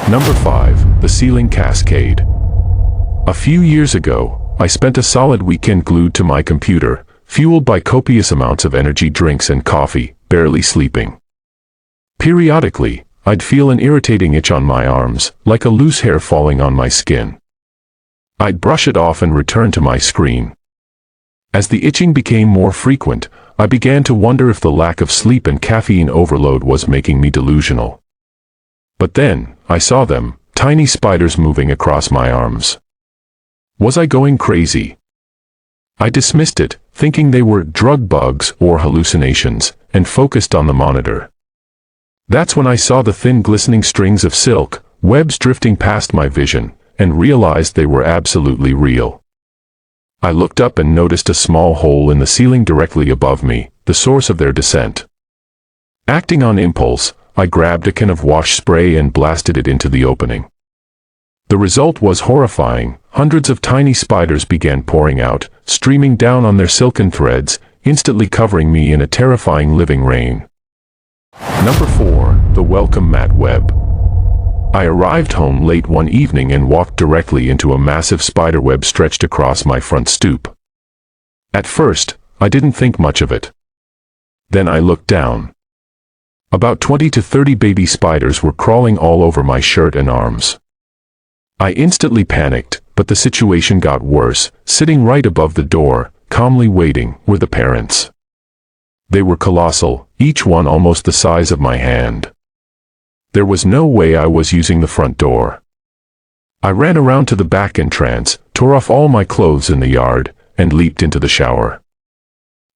Number 5. The Ceiling Cascade. A few years ago, I spent a solid weekend glued to my computer, fueled by copious amounts of energy drinks and coffee, barely sleeping. Periodically, I'd feel an irritating itch on my arms, like a loose hair falling on my skin. I'd brush it off and return to my screen. As the itching became more frequent, I began to wonder if the lack of sleep and caffeine overload was making me delusional. But then, I saw them, tiny spiders moving across my arms. Was I going crazy? I dismissed it, thinking they were drug bugs or hallucinations, and focused on the monitor. That's when I saw the thin glistening strings of silk, webs drifting past my vision, and realized they were absolutely real. I looked up and noticed a small hole in the ceiling directly above me, the source of their descent. Acting on impulse, I grabbed a can of wash spray and blasted it into the opening. The result was horrifying. Hundreds of tiny spiders began pouring out, streaming down on their silken threads, instantly covering me in a terrifying living rain. Number 4. The Welcome Mat Web. I arrived home late one evening and walked directly into a massive spider web stretched across my front stoop. At first, I didn't think much of it. Then I looked down. About 20 to 30 baby spiders were crawling all over my shirt and arms. I instantly panicked, but the situation got worse. Sitting right above the door, calmly waiting, were the parents. They were colossal, each one almost the size of my hand. There was no way I was using the front door. I ran around to the back entrance, tore off all my clothes in the yard, and leaped into the shower.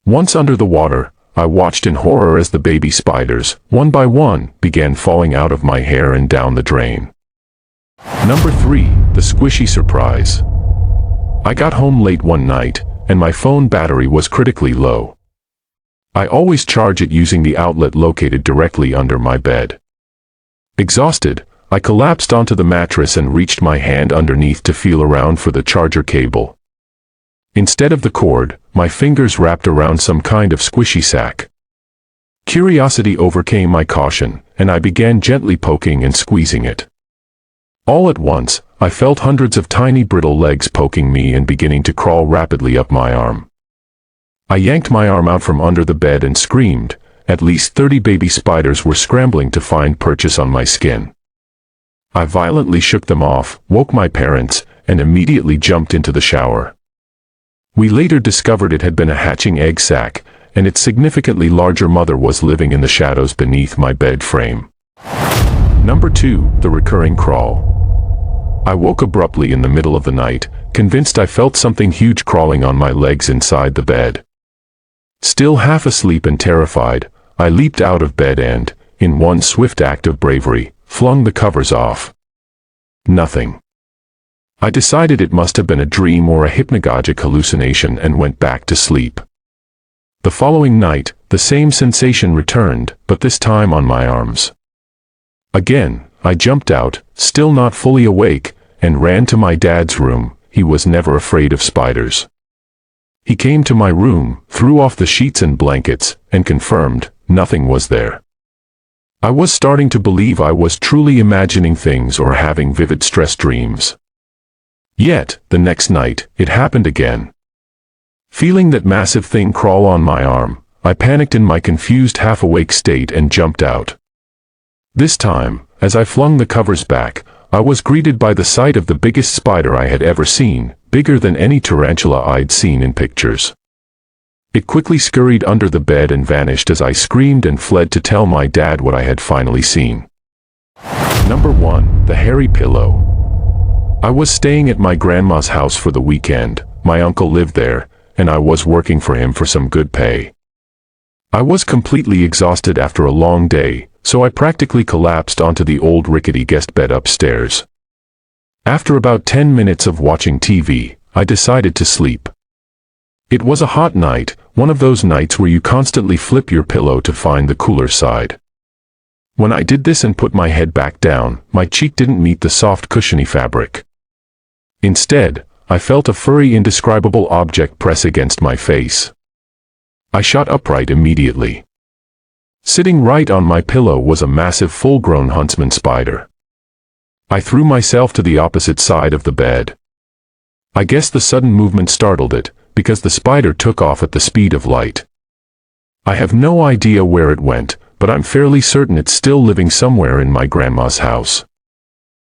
Once under the water, I watched in horror as the baby spiders, one by one, began falling out of my hair and down the drain. Number 3. The Squishy Surprise. I got home late one night, and my phone battery was critically low. I always charge it using the outlet located directly under my bed. Exhausted, I collapsed onto the mattress and reached my hand underneath to feel around for the charger cable. Instead of the cord, my fingers wrapped around some kind of squishy sac. Curiosity overcame my caution, and I began gently poking and squeezing it. All at once, I felt hundreds of tiny brittle legs poking me and beginning to crawl rapidly up my arm. I yanked my arm out from under the bed and screamed. At least 30 baby spiders were scrambling to find purchase on my skin. I violently shook them off, woke my parents, and immediately jumped into the shower. We later discovered it had been a hatching egg sac, and its significantly larger mother was living in the shadows beneath my bed frame. Number 2. The Recurring Crawl. I woke abruptly in the middle of the night, convinced I felt something huge crawling on my legs inside the bed. Still half asleep and terrified, I leaped out of bed and, in one swift act of bravery, flung the covers off. Nothing. I decided it must have been a dream or a hypnagogic hallucination and went back to sleep. The following night, the same sensation returned, but this time on my arms. Again, I jumped out, still not fully awake, and ran to my dad's room. He was never afraid of spiders. He came to my room, threw off the sheets and blankets, and confirmed, nothing was there. I was starting to believe I was truly imagining things or having vivid stress dreams. Yet, the next night, it happened again. Feeling that massive thing crawl on my arm, I panicked in my confused half-awake state and jumped out. This time, as I flung the covers back, I was greeted by the sight of the biggest spider I had ever seen, bigger than any tarantula I'd seen in pictures. It quickly scurried under the bed and vanished as I screamed and fled to tell my dad what I had finally seen. Number 1. The Hairy Pillow. I was staying at my grandma's house for the weekend. My uncle lived there, and I was working for him for some good pay. I was completely exhausted after a long day, so I practically collapsed onto the old rickety guest bed upstairs. After about 10 minutes of watching TV, I decided to sleep. It was a hot night, one of those nights where you constantly flip your pillow to find the cooler side. When I did this and put my head back down, my cheek didn't meet the soft cushiony fabric. Instead, I felt a furry indescribable object press against my face. I shot upright immediately. Sitting right on my pillow was a massive full-grown Huntsman spider. I threw myself to the opposite side of the bed. I guess the sudden movement startled it, because the spider took off at the speed of light. I have no idea where it went, but I'm fairly certain it's still living somewhere in my grandma's house.